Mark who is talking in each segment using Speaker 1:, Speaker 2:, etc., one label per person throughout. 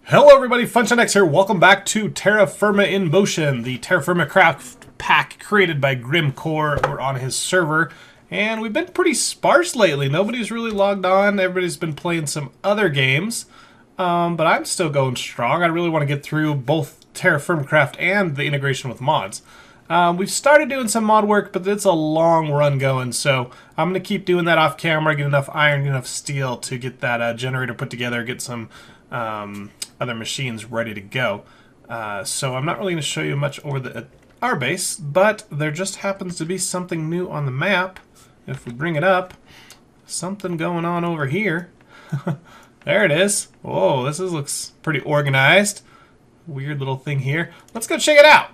Speaker 1: Hello everybody, FunctionX here. Welcome back to TerraFirma in Motion, the TerraFirmaCraft pack created by Grimcore. We're on his server, and we've been pretty sparse lately. Nobody's really logged on. Everybody's been playing some other games, but I'm still going strong. I really want to get through both TerraFirmaCraft and the integration with mods. We've started doing some mod work, but it's a long run going, so I'm going to keep doing that off camera, get enough iron, get enough steel to get that generator put together, get some other machines ready to go. So I'm not really going to show you much over our base, but there just happens to be something new on the map. If we bring it up, something going on over here. There it is. Whoa, looks pretty organized. Weird little thing here. Let's go check it out.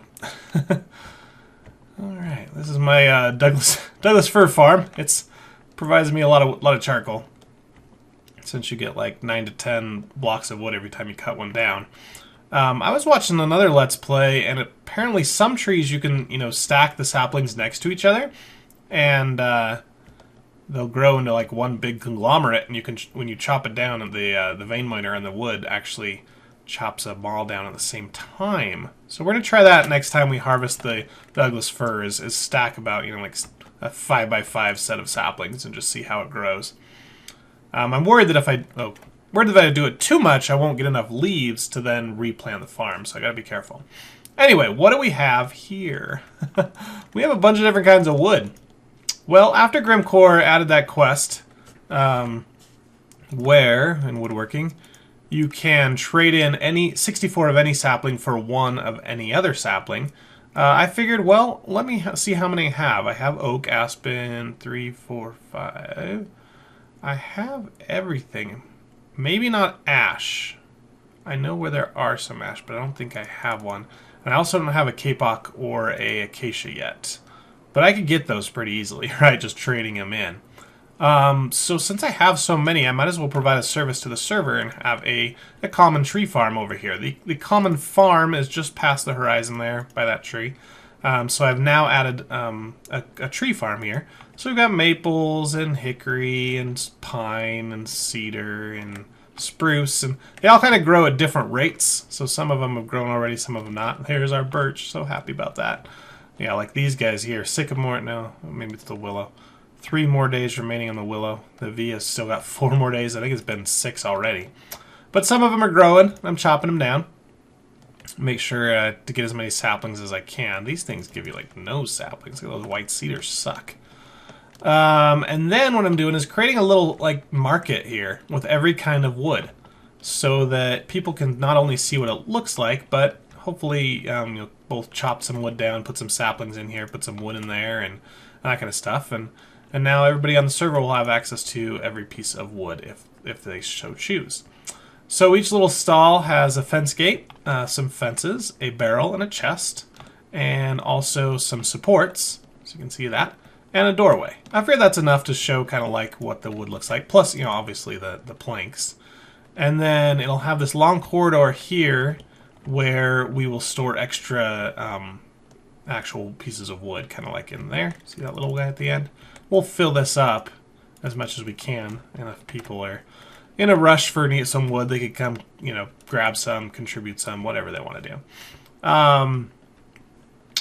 Speaker 1: Alright, this is my Douglas fir farm. It's provides me a lot of charcoal, since you get like 9 to 10 blocks of wood every time you cut one down. I was watching another Let's Play, and apparently some trees you can, stack the saplings next to each other, and they'll grow into like one big conglomerate, and you can, when you chop it down, the vein miner and the wood actually chops them all down at the same time. So we're gonna try that next time we harvest the Douglas fir, is stack about, like a 5x5 set of saplings and just see how it grows. I'm worried that if I do it too much, I won't get enough leaves to then replant the farm, so I gotta be careful. Anyway, what do we have here? We have a bunch of different kinds of wood. Well, after Grimcore added that quest, where, in woodworking, you can trade in any 64 of any sapling for 1 of any other sapling, I figured, well, let me see how many I have. I have oak, aspen, 3, 4, 5... I have everything. Maybe not ash. I know where there are some ash, but I don't think I have one. And I also don't have a kapok or a acacia yet. But I could get those pretty easily, right? Just trading them in. So since I have so many, I might as well provide a service to the server and have a common tree farm over here. The common farm is just past the horizon there by that tree. So I've now added a tree farm here. So we've got maples and hickory and pine and cedar and spruce, and they all kind of grow at different rates. So some of them have grown already, some of them not. Here's our birch, so happy about that. Yeah, like these guys here, sycamore, no, maybe it's the willow. 3 more days remaining on the willow. The Via's still got 4 more days. I think it's been 6 already. But some of them are growing. I'm chopping them down. Make sure to get as many saplings as I can. These things give you like no saplings. Look at those white cedars suck. And then what I'm doing is creating a little like market here with every kind of wood, so that people can not only see what it looks like, but hopefully you'll both chop some wood down, put some saplings in here, put some wood in there, and that kind of stuff. And now everybody on the server will have access to every piece of wood if they so choose. So each little stall has a fence gate, some fences, a barrel, and a chest, and also some supports, so you can see that, and a doorway. I figure that's enough to show kind of like what the wood looks like, plus, obviously the planks. And then it'll have this long corridor here where we will store extra actual pieces of wood, kind of like in there. See that little guy at the end? We'll fill this up as much as we can, and if people are in a rush for some wood, they could come, grab some, contribute some, whatever they want to do.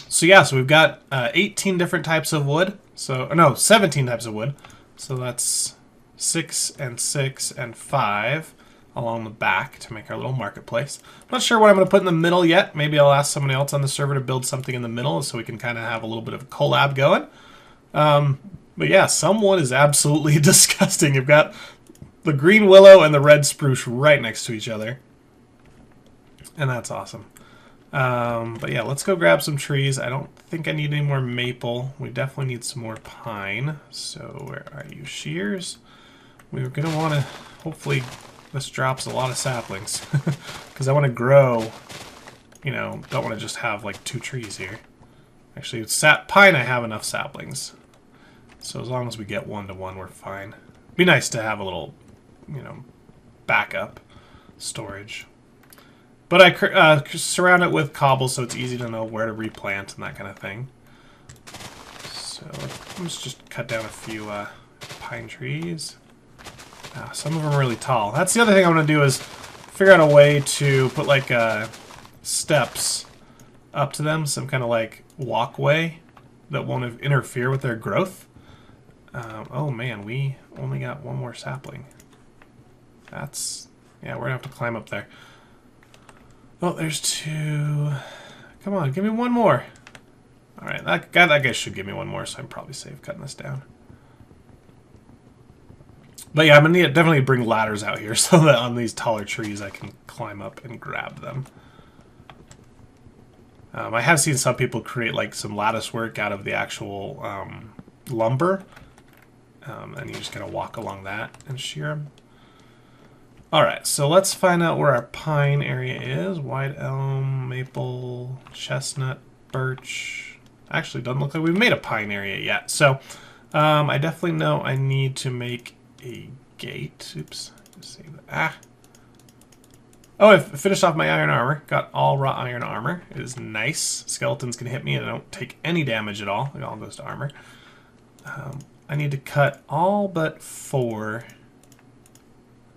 Speaker 1: So yeah, so we've got 18 different types of wood. So, no, 17 types of wood. So that's 6 and 6 and 5 along the back to make our little marketplace. I'm not sure what I'm going to put in the middle yet. Maybe I'll ask somebody else on the server to build something in the middle so we can kind of have a little bit of a collab going. But yeah, some wood is absolutely disgusting. You've got the green willow and the red spruce right next to each other. And that's awesome. But yeah, let's go grab some trees. I don't think I need any more maple. We definitely need some more pine. So where are you, shears? We're going to want to, hopefully this drops a lot of saplings. Because I want to grow, don't want to just have like 2 trees here. Actually, with pine I have enough saplings. So as long as we get 1 to 1, we're fine. Be nice to have a little, backup storage. But I surround it with cobble so it's easy to know where to replant and that kind of thing. So let's just cut down a few pine trees. Some of them are really tall. That's the other thing I want to do is figure out a way to put like steps up to them, some kind of like walkway that won't interfere with their growth. Oh man, we only got one more sapling. That's... yeah, we're gonna have to climb up there. Oh, there's two. Come on, give me one more. Alright, that guy should give me one more, so I'm probably safe cutting this down. But yeah, I'm gonna definitely bring ladders out here so that on these taller trees I can climb up and grab them. I have seen some people create like some lattice work out of the actual lumber. And you're just gonna walk along that and shear them. Alright, so let's find out where our pine area is. White elm, maple, chestnut, birch. Actually, doesn't look like we've made a pine area yet. So I definitely know I need to make a gate. Oops, just save that. Ah. Oh, I finished off my iron armor. Got all wrought iron armor. It is nice. Skeletons can hit me and I don't take any damage at all. It all goes to armor. I need to cut all but 4.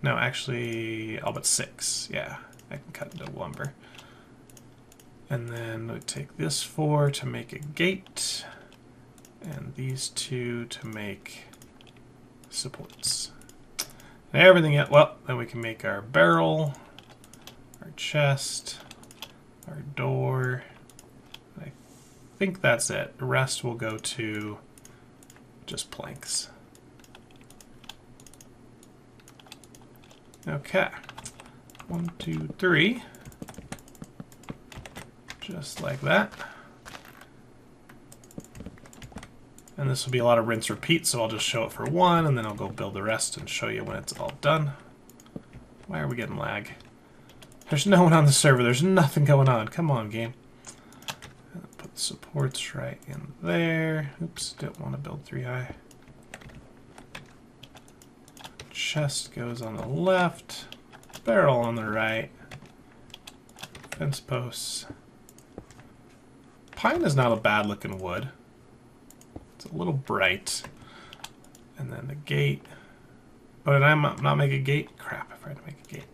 Speaker 1: No, actually, all but 6. Yeah, I can cut into lumber. And then we take this 4 to make a gate, and these 2 to make supports. And everything yet. Well, then we can make our barrel, our chest, our door. I think that's it. The rest will go to just planks. Okay. 1, 2, 3. Just like that. And this will be a lot of rinse repeat, so I'll just show it for 1, and then I'll go build the rest and show you when it's all done. Why are we getting lag? There's no one on the server. There's nothing going on. Come on, game. Put the supports right in there. Oops, didn't want to build 3 high. Chest goes on the left. Barrel on the right. Fence posts. Pine is not a bad looking wood. It's a little bright. And then the gate. Oh, did I not make a gate? Crap, I forgot to make a gate.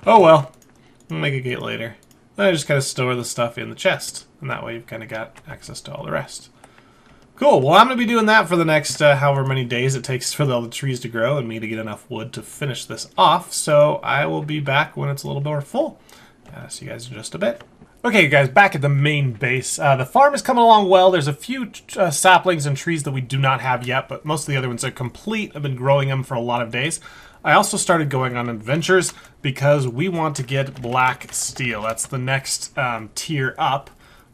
Speaker 1: Oh well. We'll make a gate later. Then I just kind of store the stuff in the chest. And that way you've kind of got access to all the rest. Cool. Well, I'm going to be doing that for the next however many days it takes for all the trees to grow and me to get enough wood to finish this off. So I will be back when it's a little more full. See you guys in just a bit. Okay, guys, back at the main base. The farm is coming along well. There's a few saplings and trees that we do not have yet, but most of the other ones are complete. I've been growing them for a lot of days. I also started going on adventures because we want to get black steel. That's the next tier up.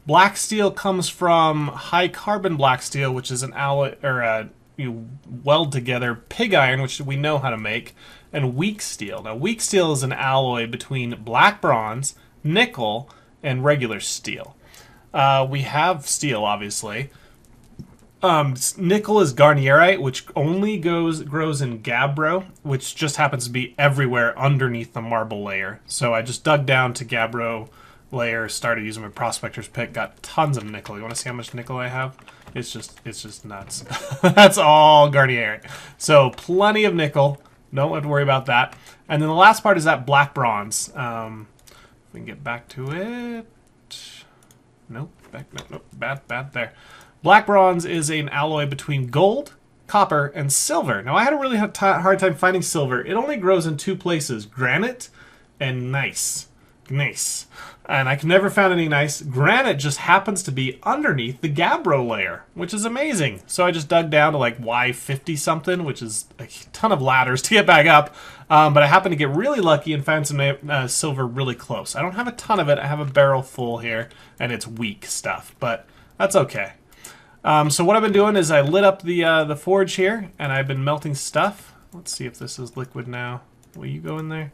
Speaker 1: Black steel comes from high carbon black steel, which is an alloy or you weld together pig iron, which we know how to make, and weak steel. Now, weak steel is an alloy between black bronze, nickel, and regular steel. We have steel, obviously. Nickel is garnierite, which only grows in gabbro, which just happens to be everywhere underneath the marble layer. So I just dug down to gabbro layer, started using my prospector's pick, got tons of nickel. You want to see how much nickel I have? It's just nuts. That's all garnierite. So plenty of nickel. Don't have to worry about that. And then the last part is that black bronze. If we can get back to it. Nope. Nope. Bad there. Black bronze is an alloy between gold, copper, and silver. Now, I had a really hard time finding silver. It only grows in 2 places, granite and gneiss. And I never found any gneiss. Granite just happens to be underneath the gabbro layer, which is amazing. So I just dug down to like Y50 something, which is a ton of ladders to get back up. But I happened to get really lucky and found some silver really close. I don't have a ton of it. I have a barrel full here, and it's weak stuff, but that's okay. So what I've been doing is I lit up the forge here, and I've been melting stuff. Let's see if this is liquid now. Will you go in there?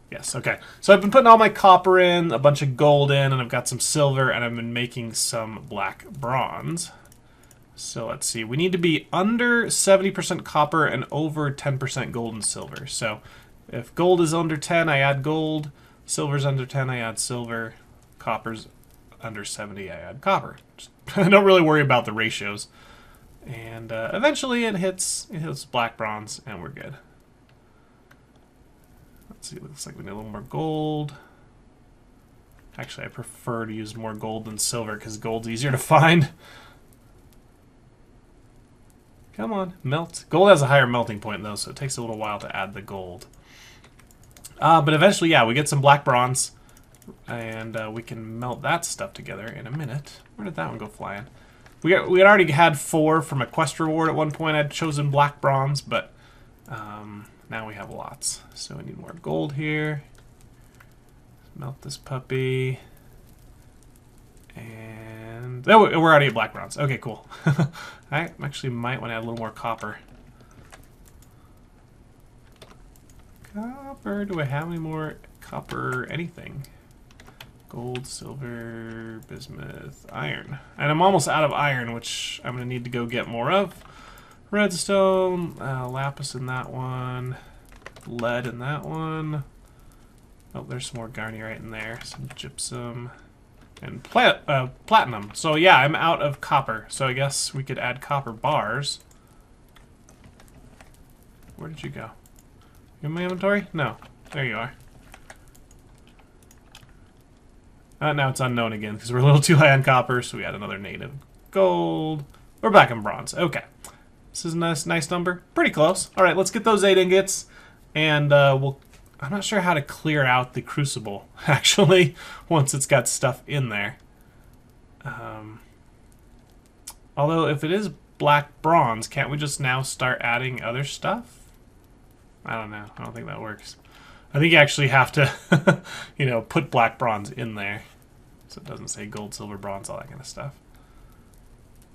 Speaker 1: Yes, okay. So I've been putting all my copper in, a bunch of gold in, and I've got some silver, and I've been making some black bronze. So let's see. We need to be under 70% copper and over 10% gold and silver. So if gold is under 10, I add gold. Silver's under 10, I add silver. Copper's under 70, I add copper. I don't really worry about the ratios. And eventually it hits black bronze, and we're good. Let's see, looks like we need a little more gold. Actually, I prefer to use more gold than silver because gold's easier to find. Come on, melt. Gold has a higher melting point though, so it takes a little while to add the gold. But eventually, yeah, we get some black bronze, and we can melt that stuff together in a minute. Where did that one go flying? We had already had 4 from a quest reward at one point. I'd chosen black bronze, but now we have lots. So we need more gold here. Melt this puppy. And oh, we're already at black bronze. Okay, cool. I actually might want to add a little more copper. Copper, do I have any more copper anything? Gold, silver, bismuth, iron. And I'm almost out of iron, which I'm going to need to go get more of. Redstone, lapis in that one, lead in that one. Oh, there's some more garnierite in there, some gypsum, and platinum. So yeah, I'm out of copper, so I guess we could add copper bars. Where did you go? You in my inventory? No. There you are. Now it's unknown again because we're a little too high on copper, so we add another native gold. We're back in bronze. Okay. This is a nice number. Pretty close. All right, let's get those 8 ingots, and I'm not sure how to clear out the crucible, actually, once it's got stuff in there. Although, if it is black bronze, can't we just now start adding other stuff? I don't know. I don't think that works. I think you actually have to, you know, put black bronze in there. So it doesn't say gold, silver, bronze, all that kind of stuff.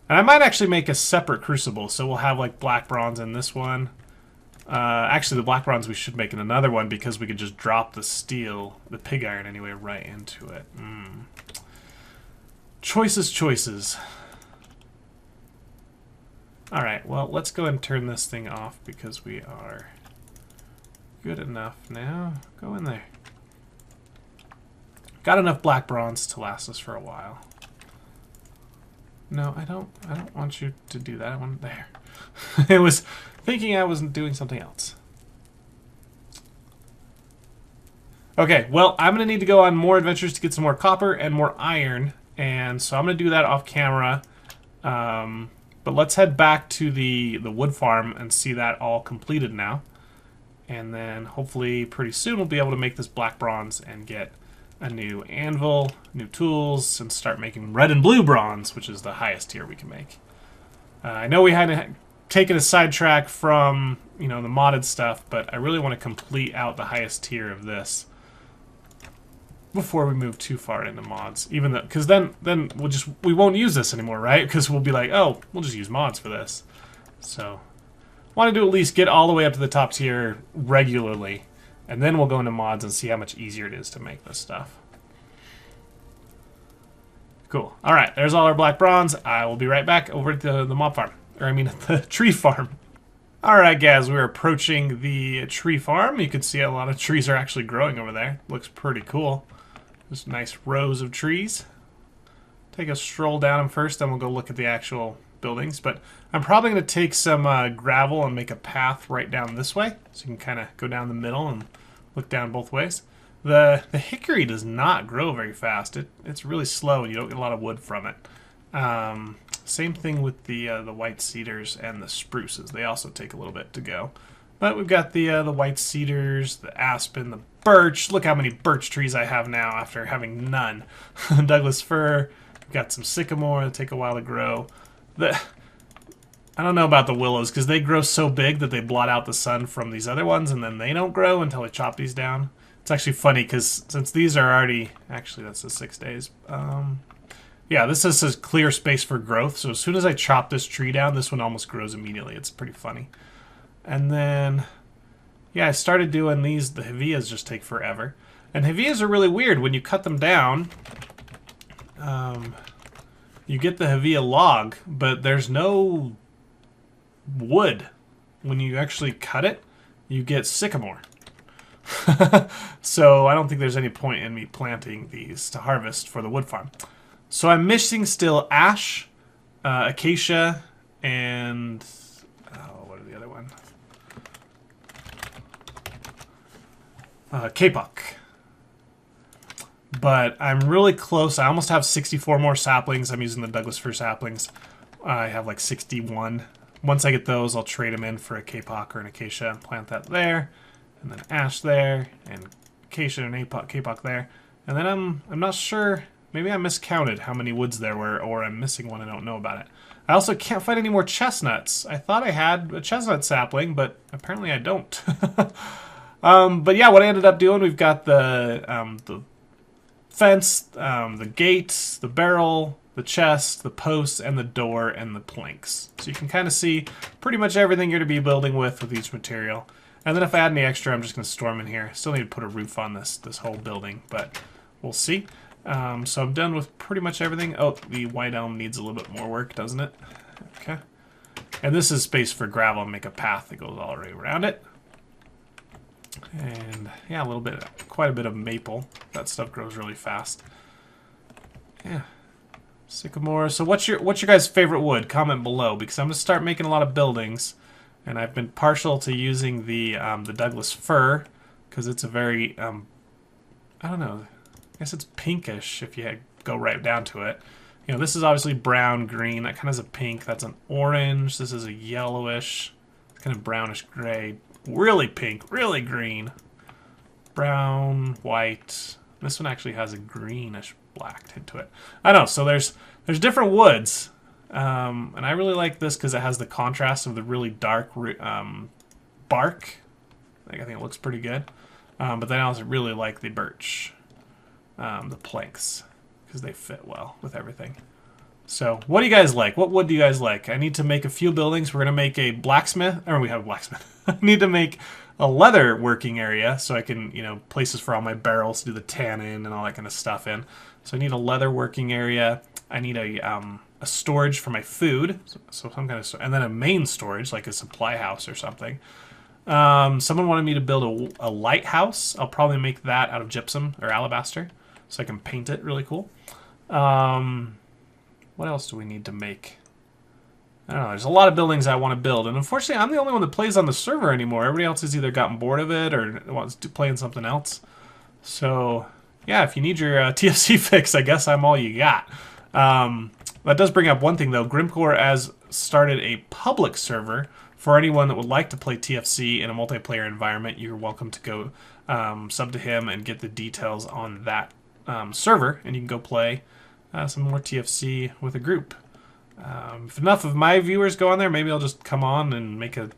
Speaker 1: And I might actually make a separate crucible. So we'll have like black bronze in this one. Actually, the black bronze we should make in another one because we could just drop the steel, the pig iron anyway, right into it. Choices. Alright, well, let's go ahead and turn this thing off because we are good enough now. Go in there. Got enough black bronze to last us for a while. No, I don't want you to do that. I want it there. It was thinking I wasn't doing something else. Okay, well, I'm going to need to go on more adventures to get some more copper and more iron, and so I'm going to do that off camera. But let's head back to the wood farm and see that all completed now. And then hopefully pretty soon we'll be able to make this black bronze and get a new anvil, new tools, and start making red and blue bronze, which is the highest tier we can make. I know we had taken a sidetrack from, you know, the modded stuff, but I really want to complete out the highest tier of this before we move too far into mods. Even though, because then we won't use this anymore, right? Because we'll be like, oh, we'll just use mods for this. So wanted to at least get all the way up to the top tier regularly, and then we'll go into mods and see how much easier it is to make this stuff. Cool. All right, there's all our black bronze. I will be right back over at the mob farm. Or I mean, at the tree farm. All right, guys, we're approaching the tree farm. You can see a lot of trees are actually growing over there. Looks pretty cool. Just nice rows of trees. Take a stroll down them first, then we'll go look at the actual buildings. But I'm probably going to take some gravel and make a path right down this way, so you can kind of go down the middle and look down both ways. The hickory does not grow very fast. It's really slow, and you don't get a lot of wood from it. Same thing with the white cedars and the spruces. They also take a little bit to go. But we've got the white cedars, the aspen, the birch. Look how many birch trees I have now after having none. Douglas fir. We've got some sycamore that take a while to grow. I don't know about the willows because they grow so big that they blot out the sun from these other ones, and then they don't grow until I chop these down. It's actually funny because since these are already... Actually, that's the 6 days. Yeah, this is a clear space for growth. So as soon as I chop this tree down, this one almost grows immediately. It's pretty funny. And then, yeah, I started doing these. The Hevias just take forever. And Hevias are really weird. When you cut them down, you get the Hevia log, but there's no wood. When you actually cut it, you get sycamore. So I don't think there's any point in me planting these to harvest for the wood farm. So I'm missing still ash, acacia, and oh, what are the other one? Kapok. But I'm really close. I almost have 64 more saplings. I'm using the Douglas fir saplings. I have like 61. Once I get those, I'll trade them in for a kapok or an acacia and plant that there. And then ash there, and acacia and kapok there. And then I'm not sure. Maybe I miscounted how many woods there were, or I'm missing one. I don't know about it. I also can't find any more chestnuts. I thought I had a chestnut sapling, but apparently I don't. But yeah, what I ended up doing, we've got the fence, the gate, the barrel, the chest, the posts, and the door, and the planks. So you can kind of see pretty much everything you're to be building with each material. And then if I add any extra, I'm just going to store them in here. Still need to put a roof on this whole building, but we'll see. So I'm done with pretty much everything. Oh, the white elm needs a little bit more work, doesn't it? Okay. And this is space for gravel and make a path that goes all the way around it. And yeah, quite a bit of maple. That stuff grows really fast. Yeah. Sycamore. So what's your guys' favorite wood? Comment below, because I'm going to start making a lot of buildings. And I've been partial to using the Douglas fir, because it's a very, I don't know, I guess it's pinkish if you go right down to it. You know, this is obviously brown, green, that kind of is a pink, that's an orange, this is a yellowish, kind of brownish gray, really pink, really green, brown, white. This one actually has a greenish black tint to it. I don't know, so there's different woods. And I really like this because it has the contrast of the really dark bark. I think it looks pretty good. But then I also really like the birch, the planks, because they fit well with everything. So what do you guys like? What wood do you guys like? I need to make a few buildings. We're going to make a blacksmith, or we have a blacksmith. I need to make a leather working area so I can, you know, places for all my barrels to do the tannin and all that kind of stuff in. So I need a leather working area. I need a storage for my food, so some kind of, and then a main storage like a supply house or something. Someone wanted me to build a lighthouse. I'll probably make that out of gypsum or alabaster, so I can paint it really cool. What else do we need to make? I don't know. There's a lot of buildings I want to build, and unfortunately, I'm the only one that plays on the server anymore. Everybody else has either gotten bored of it or wants to play in something else. So yeah, if you need your TFC fix, I guess I'm all you got. That does bring up one thing, though. Grimcore has started a public server for anyone that would like to play TFC in a multiplayer environment. You're welcome to go sub to him and get the details on that server, and you can go play some more TFC with a group. If enough of my viewers go on there, maybe I'll just come on and make an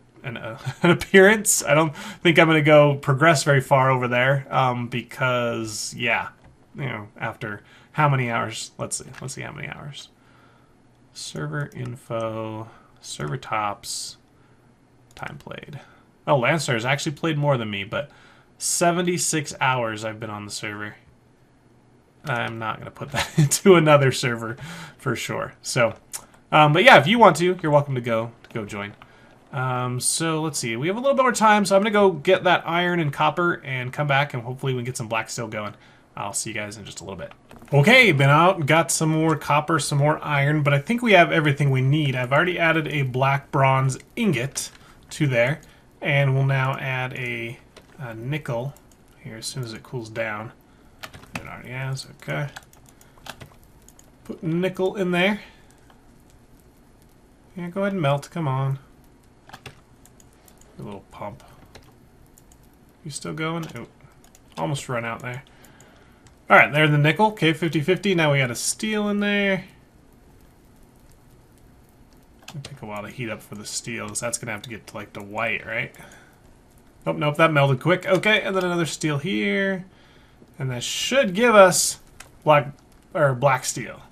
Speaker 1: appearance. I don't think I'm going to go progress very far over there because, yeah, you know, after how many hours? Let's see how many hours. Server info, server tops, time played. Oh, Lancer has actually played more than me, but 76 hours I've been on the server. I'm not going to put that into another server for sure. So, but yeah, if you want to, you're welcome to go join. So let's see. We have a little bit more time, so I'm going to go get that iron and copper and come back, and hopefully we can get some black steel going. I'll see you guys in just a little bit. Okay, been out and got some more copper, some more iron, but I think we have everything we need. I've already added a black bronze ingot to there, and we'll now add a nickel here as soon as it cools down. It already has, okay. Put nickel in there. Yeah, go ahead and melt, come on. A little pump. You still going? Oh, almost run out there. Alright, there's the nickel. Okay, 50-50. Now we got a steel in there. It'll take a while to heat up for the steel, because that's going to have to get to, like, the white, right? Oh, nope, that melted quick. Okay, and then another steel here. And that should give us black steel.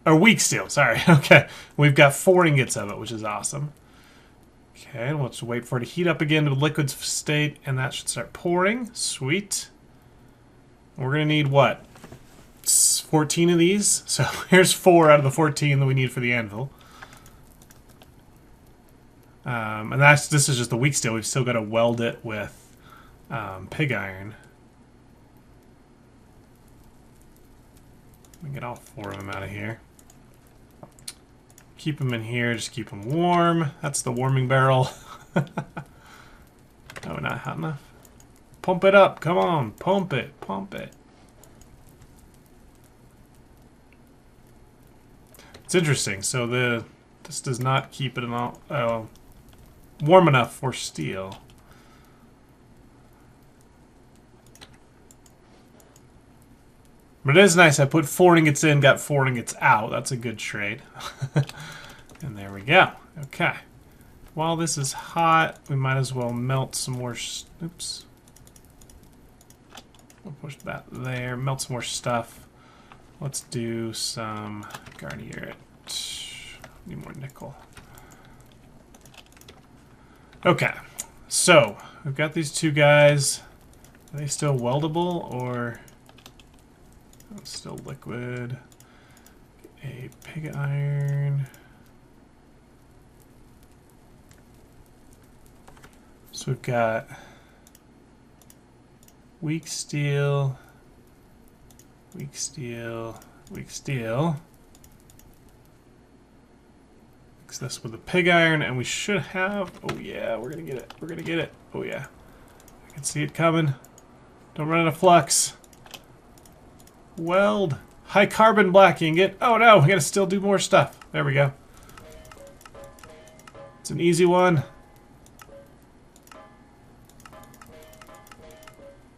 Speaker 1: Or weak steel, sorry. Okay, we've got 4 ingots of it, which is awesome. Okay, let's wait for it to heat up again to liquid state, and that should start pouring. Sweet. We're going to need, what, 14 of these? So here's 4 out of the 14 that we need for the anvil. And this is just the weak steel. We've still got to weld it with pig iron. Let me get all 4 of them out of here. Keep them in here, just keep them warm. That's the warming barrel. Oh, not hot enough. Pump it up, come on, pump it, pump it. It's interesting, so this does not keep it warm enough for steel. But it is nice, I put 4 ingots in, got 4 ingots out. That's a good trade. And there we go. Okay. While this is hot, we might as well melt some more... Oops. We'll push that there. Melt some more stuff. Let's do some Garnier. Need more nickel. Okay. So, we've got these two guys. Are they still weldable, or... Still liquid. A pig iron. So we've got weak steel, weak steel, weak steel. Mix this with the pig iron, and we should have. Oh yeah, we're gonna get it. We're gonna get it. Oh yeah, I can see it coming. Don't run out of flux. Weld. High carbon black ingot. Oh no, we gotta still do more stuff. There we go. It's an easy one.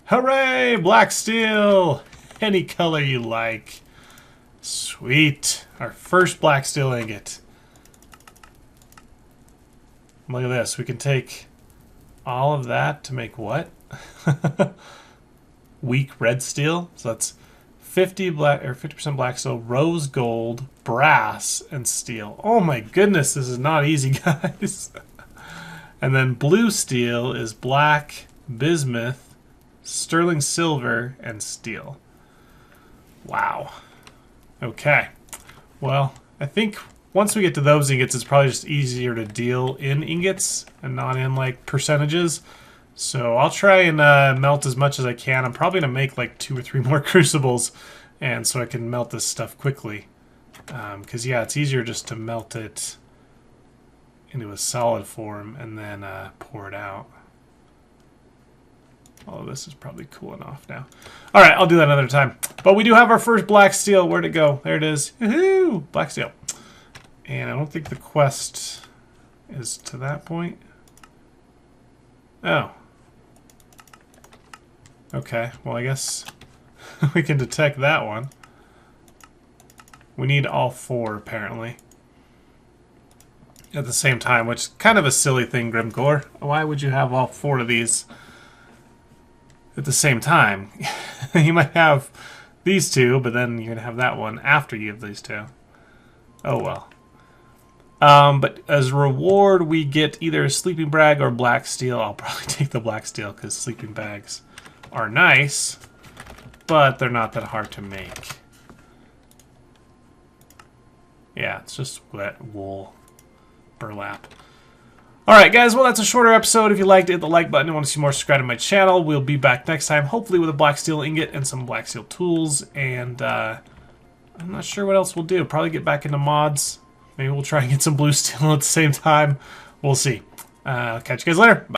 Speaker 1: Hooray! Black steel! Any color you like. Sweet. Our first black steel ingot. Look at this. We can take all of that to make what? Weak red steel. So that's 50% black steel, rose gold, brass, and steel. Oh my goodness, this is not easy, guys. And then blue steel is black, bismuth, sterling silver, and steel. Wow. Okay. Well, I think once we get to those ingots, it's probably just easier to deal in ingots and not in like percentages. So I'll try and melt as much as I can. I'm probably going to make like 2 or 3 more crucibles, and so I can melt this stuff quickly. Because yeah, it's easier just to melt it into a solid form and then pour it out. All of this is probably cooling off now. All right, I'll do that another time. But we do have our first black steel. Where'd it go? There it is. Woohoo! Black steel. And I don't think the quest is to that point. Oh. Okay, well I guess we can detect that one. We need all 4 apparently at the same time, which is kind of a silly thing, Grimcore. Why would you have all 4 of these at the same time? You might have these 2, but then you're gonna have that one after you have these 2. Oh well. But as a reward, we get either a sleeping bag or black steel. I'll probably take the black steel because sleeping bags are nice, but they're not that hard to make. Yeah, it's just wet wool burlap. Alright guys, well that's a shorter episode. If you liked it, hit the like button. If you want to see more, subscribe to my channel. We'll be back next time, hopefully with a black steel ingot and some black steel tools. And I'm not sure what else we'll do. Probably get back into mods. Maybe we'll try and get some blue steel at the same time. We'll see. Catch you guys later. Bye.